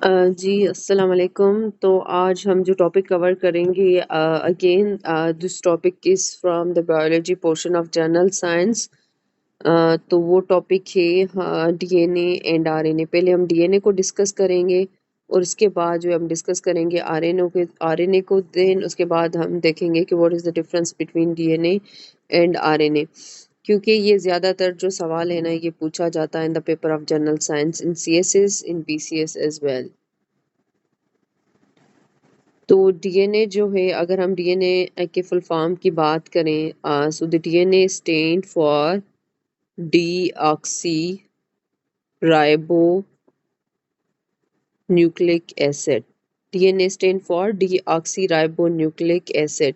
जी अस्सलाम वालेकुम। तो आज हम जो टॉपिक कवर करेंगे again this topic is from the biology portion of general science. तो वो टॉपिक है डीएनए एंड आरएनए। पहले हम डीएनए को डिस्कस करेंगे और उसके बाद जो हम डिस्कस करेंगे आरएनए को देन उसके बाद हम देखेंगे कि what is the difference between DNA and RNA, क्योंकि ये ज़्यादातर जो सवाल है ना ये पूछा जाता है in the paper of general science in CSS in BCS as well. तो डीएनए जो है, अगर हम डीएनए के फुल फॉर्म की बात करें, so the DNA stand for deoxy ribo nucleic acid. DNA stand for deoxy ribo nucleic acid.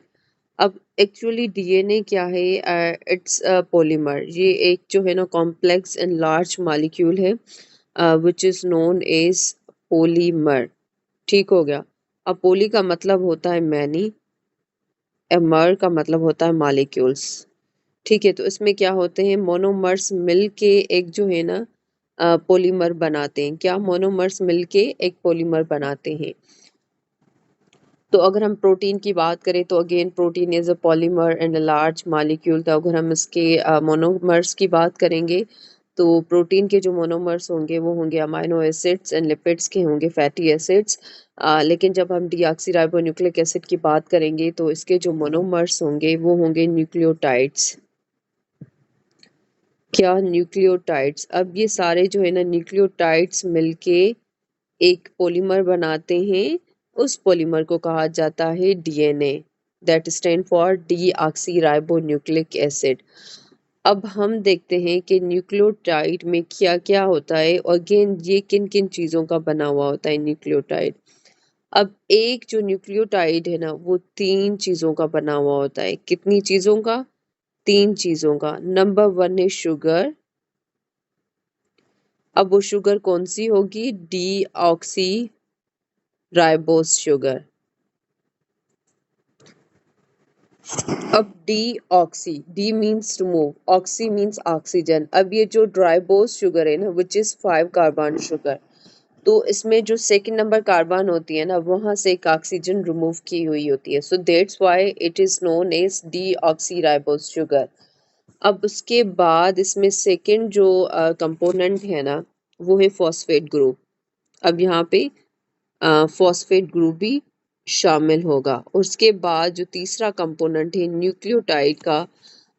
अब एक्चुअली डीएनए क्या है? It's a polymer. ये एक जो है ना कॉम्प्लेक्स एंड लार्ज मॉलिक्यूल है which is known as polymer. ठीक हो गया। अब पोली का मतलब होता है मैनी, एमर का मतलब होता है मॉलिक्यूल्स। ठीक है, तो इसमें क्या होते हैं, मोनोमर्स मिलके एक जो है ना पॉलीमर बनाते हैं। क्या? मोनोमर्स मिलके एक पॉलीमर बनाते हैं। तो अगर हम प्रोटीन की बात करें तो again protein is a polymer and a large molecule. तो अगर हम इसके मोनोमर्स की बात करेंगे तो प्रोटीन के जो मोनोमर्स होंगे वो होंगे अमाइनो एसिड्स एंड लिपिड्स के होंगे फैटी एसिड्स। लेकिन जब हम डीऑक्सीराइबोन्यूक्लिक एसिड की बात करेंगे तो इसके जो मोनोमर्स होंगे वो होंगे न्यूक्लियोटाइड्स। क्या? न्यूक्लियोटाइड्स। अब ये सारे जो है ना न्यूक्लियोटाइड्स मिलके एक पॉलीमर बनाते हैं। उस पॉलीमर को कहा जाता है DNA, that stand for deoxyribonucleic acid. अब हम देखते हैं कि न्यूक्लियोटाइड में क्या क्या होता है और अगेन ये किन किन चीज़ों का बना हुआ होता है न्यूक्लियोटाइड। अब एक जो न्यूक्लियोटाइड है ना वो तीन चीज़ों का बना हुआ होता है। कितनी चीज़ों का? तीन चीज़ों का। नंबर वन है शुगर। अब वो शुगर कौन सी होगी? Deoxyribose sugar. अब deoxy, D means remove, oxy means oxygen. अब ये जो ड्राइबोस शुगर है ना विच इज 5 कार्बन शुगर, तो इसमें जो सेकंड नंबर कार्बन होती है ना वहां से एक ऑक्सीजन रिमूव की हुई होती है। So that's why it is known as deoxyribose sugar. अब उसके बाद इसमें सेकंड जो कंपोनेंट है ना वो है फॉस्फेट ग्रुप। अब यहाँ पे फॉस्फेट ग्रुप भी शामिल होगा। उसके बाद जो तीसरा कंपोनेंट है न्यूक्लियोटाइड का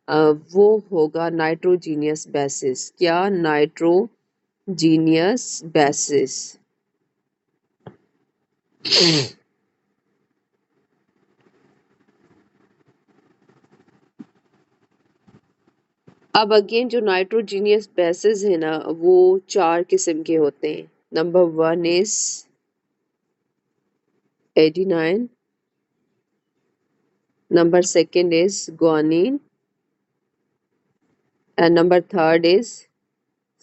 अ, वो होगा नाइट्रोजीनियस बेसिस। क्या? Nitrogenous basis. अब अगेन जो नाइट्रोजीनियस बेसिस है ना वो चार किस्म के होते हैं। Number one is adenine, number second is guanine, and number third is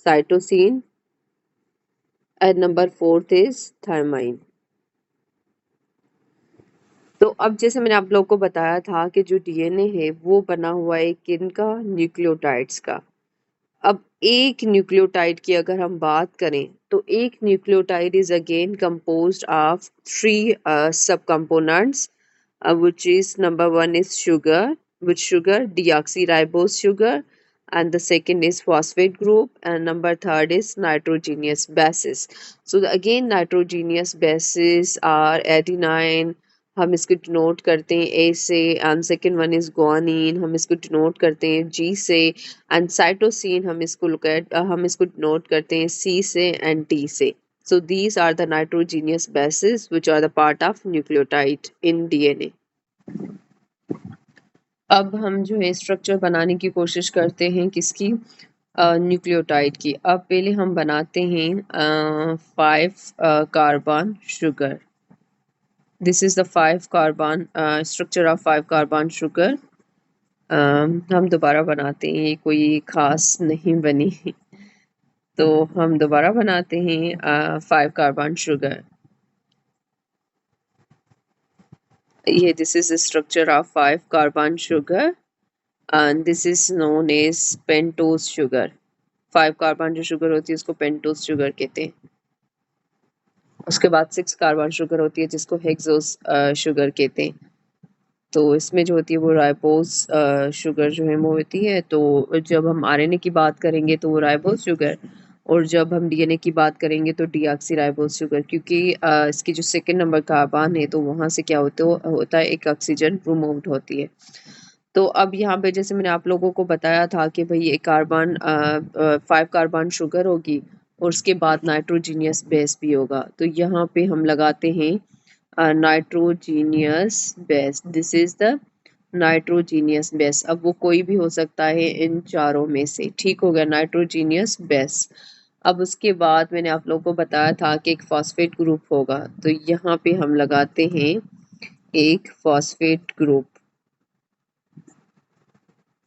cytosine, and number fourth is thymine। तो अब जैसे मैंने आप लोग को बताया था कि जो डीएनए है वो बना हुआ है किन का? न्यूक्लियोटाइड्स का। अब एक न्यूक्लियोटाइड की अगर हम बात करें तो एक nucleotide is again composed of three सब components, which is number one is sugar, which sugar? Deoxyribose sugar, and the second is phosphate group, and number third is nitrogenous bases. So again nitrogenous bases are adenine, हम इसको denote करते हैं ए से, and second one is guanine, हम इसको denote करते हैं जी से, एंड साइटोसिन हम इसको डिनोट करते हैं सी से एंड डी से। So these are the nitrogenous bases which are the part of nucleotide in DNA. अब हम जो है स्ट्रक्चर बनाने की कोशिश करते हैं किसकी? न्यूक्लियोटाइड की। अब पहले हम बनाते हैं 5 carbon sugar. This is the 5 carbon structure of 5 carbon sugar. हम दोबारा बनाते हैं, ये कोई खास नहीं बनी। तो हम दोबारा बनाते हैं 5 कार्बन शुगर। ये this is the structure of 5 carbon sugar and this is known as pentose sugar। 5 carbon जो शुगर होती है उसको पेंटोस शुगर कहते हैं। उसके बाद 6 कार्बन शुगर होती है जिसको हेक्सोस शुगर कहते हैं। तो इसमें जो होती है वो राइबोस शुगर जो है वो होती है। तो जब हम आरएनए की बात करेंगे तो वो राइबोस शुगर, और जब हम डीएनए की बात करेंगे तो डीऑक्सी राइबोस शुगर, क्योंकि इसकी जो सेकंड नंबर कार्बन है तो वहाँ से क्या होता है एक ऑक्सीजन रिमूव्ड होती है। तो अब यहाँ पे जैसे मैंने आप लोगों को बताया था कि भाई एक कार्बन 5 कार्बन शुगर होगी और उसके बाद नाइट्रोजीनियस बेस भी होगा। तो यहाँ पे हम लगाते हैं nitrogenous base. This is the nitrogenous base. अब वो कोई भी हो सकता है इन चारों में से, ठीक हो गया नाइट्रोजीनियस बेस। अब उसके बाद मैंने आप लोगों को बताया था कि एक फॉस्फेट ग्रुप होगा, तो यहाँ पे हम लगाते हैं एक फॉस्फेट ग्रुप।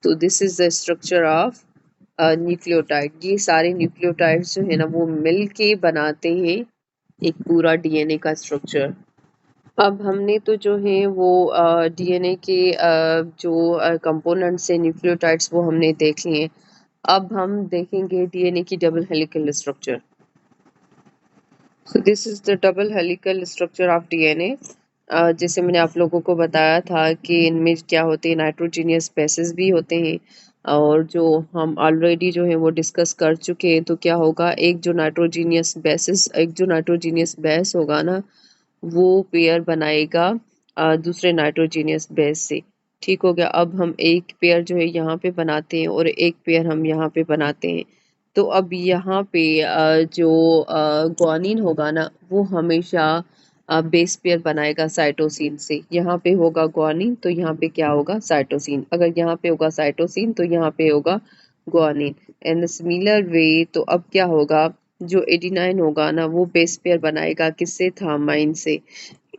तो this is the structure of nucleotide. ये सारे न्यूक्लियोटाइड्स जो है ना वो मिल के बनाते हैं एक पूरा डीएनए का स्ट्रक्चर। अब हमने तो जो है वो डीएनए के जो कंपोनेंट्स हैं न्यूक्लियोटाइड्स वो हमने देख लिए। अब हम देखेंगे डीएनए की double helical structure. So this is the double helical structure of DNA. जैसे मैंने आप लोगों को बताया था कि इनमें क्या होते हैं, नाइट्रोजीनियस बेसिस भी होते हैं, और जो हम ऑलरेडी जो है वो डिस्कस कर चुके हैं। तो क्या होगा, एक जो नाइट्रोजीनियस बेस होगा ना वो पेयर बनाएगा दूसरे नाइट्रोजीनियस बेस से। ठीक हो गया। अब हम एक पेयर जो है यहाँ पे बनाते हैं और एक पेयर हम यहाँ पे बनाते हैं। तो अब यहाँ पे जो ग्वानिन होगा ना वो हमेशा बेस पेयर बनाएगा साइटोसिन से। यहाँ पे होगा ग्वानिन तो यहाँ पे क्या होगा, साइटोसिन। अगर यहाँ पे होगा साइटोसिन तो यहाँ पे होगा ग्वानिन। एंड सिमिलर वे तो अब क्या होगा, जो 89 होगा ना वो बेस पेयर बनाएगा किससे, थामाइन से।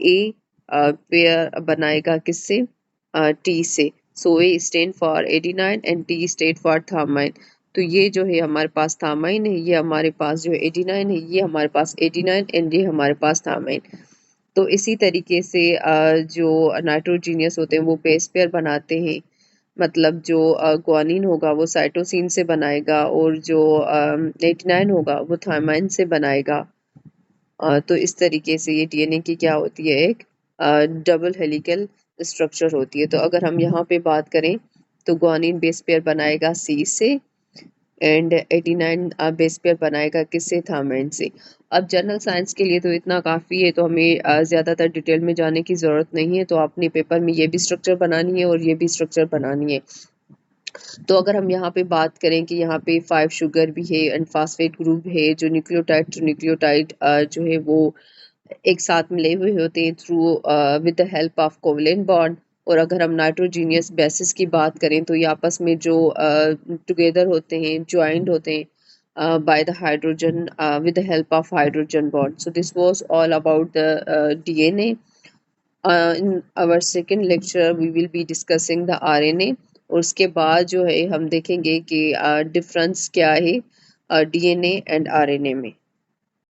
ए पेयर बनाएगा किससे, टी से। So A stand for 89 and T stand for thymine. तो ये जो है हमारे पास थामाइन है, ये हमारे पास जो 89 है, ये हमारे पास 89 एंड ये हमारे पास थामाइन। तो इसी तरीके से जो नाइट्रोजीनियस होते हैं वो बेस पेयर बनाते हैं। मतलब जो ग्वानिन होगा वो साइटोसिन से बनाएगा और जो 89 होगा वो थामाइन से बनाएगा। तो इस तरीके से ये डीएनए की क्या होती है, एक डबल हेलिकल स्ट्रक्चर होती है। तो अगर हम यहाँ पे बात करें तो ग्वानिन बेस पेयर बनाएगा सी से एंड 89 बेस पेयर बनाएगा किससे, थामाइन से। अब जनरल साइंस के लिए तो इतना काफ़ी है, तो हमें ज़्यादातर डिटेल में जाने की ज़रूरत नहीं है। तो अपने पेपर में ये भी स्ट्रक्चर बनानी है और ये भी स्ट्रक्चर बनानी है। तो अगर हम यहाँ पे बात करें कि यहाँ पे 5 शुगर भी है एंड फास्फेट ग्रुप है, जो न्यूक्लियोटाइड टू न्यूक्लियोटाइड जो है वो एक साथ मिले हुए होते हैं through with the help of covalent bond. और अगर हम नाइट्रोजीनियस बेसिस की बात करें तो ये आपस में जो टुगेदर होते हैं, ज्वाइंट होते हैं by the hydrogen with the help of hydrogen bond. So this was all about the DNA. In our second lecture we will be discussing the RNA, और उसके बाद जो है हम देखेंगे कि डिफरेंस क्या है डीएनए एंड आरएनए में।